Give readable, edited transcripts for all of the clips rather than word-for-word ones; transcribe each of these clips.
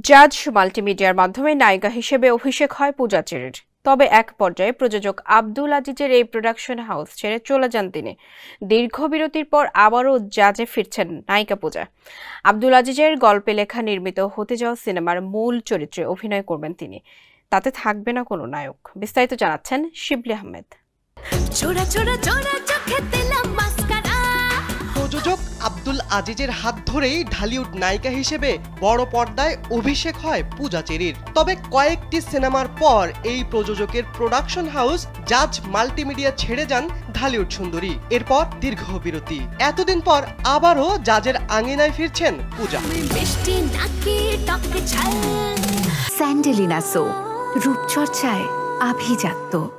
জাজ মাল্টিমিডিয়ার মাধ্যমে নায়িকা হিসেবে অভিষেক হয় পূজা চেরির। তবে এক পর্যায়ে প্রযোজক আব্দুল আজিজের এই প্রোডাকশন হাউস ছেড়ে চলে যান তিনি। দীর্ঘ বিরতির পর আবারও জাজে ফিরছেন নায়িকা পূজা। আব্দুল আজিজের গল্পে লেখা নির্মিত হতে যাওয়া সিনেমার মূল চরিত্রে অভিনয় করবেন তিনি। তাতে থাকবে না কোনো নায়ক। বিস্তারিত জানাচ্ছেন শিবলি আহমেদ। প্রযোজক আব্দুল আজিজের হাত ধরেই ঢালিউড নায়িকা হিসেবে বড় পর্দায় অভিষেক হয় পূজা চেরির। তবে কয়েকটি সিনেমার পর এই প্রযোজকের প্রোডাকশন হাউস জাজ মাল্টিমিডিয়া ছেড়ে যান ঢালিউড সুন্দরী। এরপর দীর্ঘ বিরতি। এতদিন পর আবারও জাজের আঙিনায় ফিরছেন পূজা। স্যান্ডেলিনা সো, রূপচর্চায় আভিজাত্য।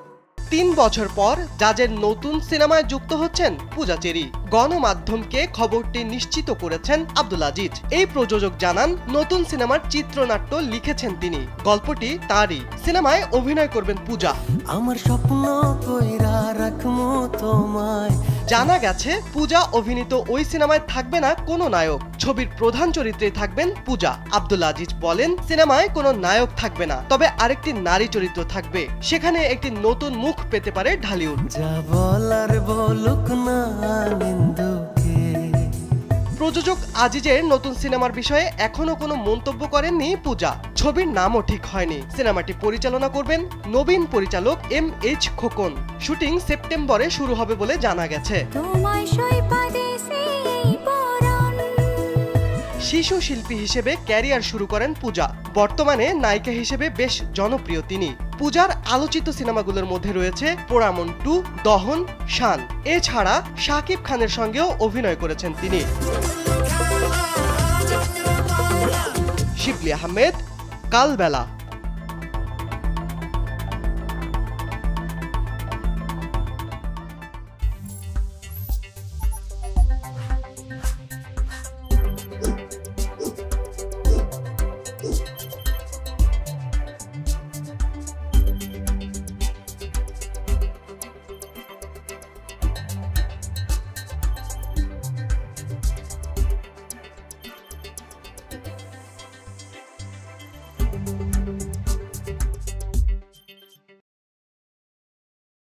৩ বছর পর জাজের নতুন সিনেমায় যুক্ত হচ্ছেন পূজা চেরি। গণমাধ্যমকে খবরটি নিশ্চিত করেছেন আব্দুল আজিজ। এই প্রযোজক জানান, নতুন সিনেমার চিত্রনাট্য লিখেছেন তিনি। গল্পটি তারই। সিনেমায় অভিনয় করবেন পূজা। আমার স্বপ্ন কইরা রাখমু তোমায়। জানা গেছে পূজা অভিনীত ওই সিনেমায় থাকবে না কোনো নায়ক। ছবির প্রধান চরিত্রে থাকবেন পূজা। আব্দুল আজিজ বলেন, সিনেমায় কোনো নায়ক থাকবে না, তবে আরেকটি নারী চরিত্র থাকবে। সেখানে একটি নতুন মুখ পেতে পারে ঢালিউড। যা বলার বলুক না নিন্দুকে। প্রযোজক আজিজের নতুন সিনেমার বিষয়ে এখনো কোনো মন্তব্য করেননি পূজা। ছবির নামও ঠিক হয়নি। সিনেমাটি পরিচালনা করবেন নবীন পরিচালক MH খোকন। শুটিং সেপ্টেম্বরে শুরু হবে বলে জানা গেছে। শিশু শিল্পী হিসেবে ক্যারিয়ার শুরু করেন পূজা। বর্তমানে নায়িকা হিসেবে বেশ জনপ্রিয় তিনি। পূজার আলোচিত সিনেমাগুলোর মধ্যে রয়েছে পোড়ামন 2, দহন, শান। এছাড়া শাকিব খানের সঙ্গেও অভিনয় করেছেন তিনি। শিবলি আহমেদ, কালবেলা।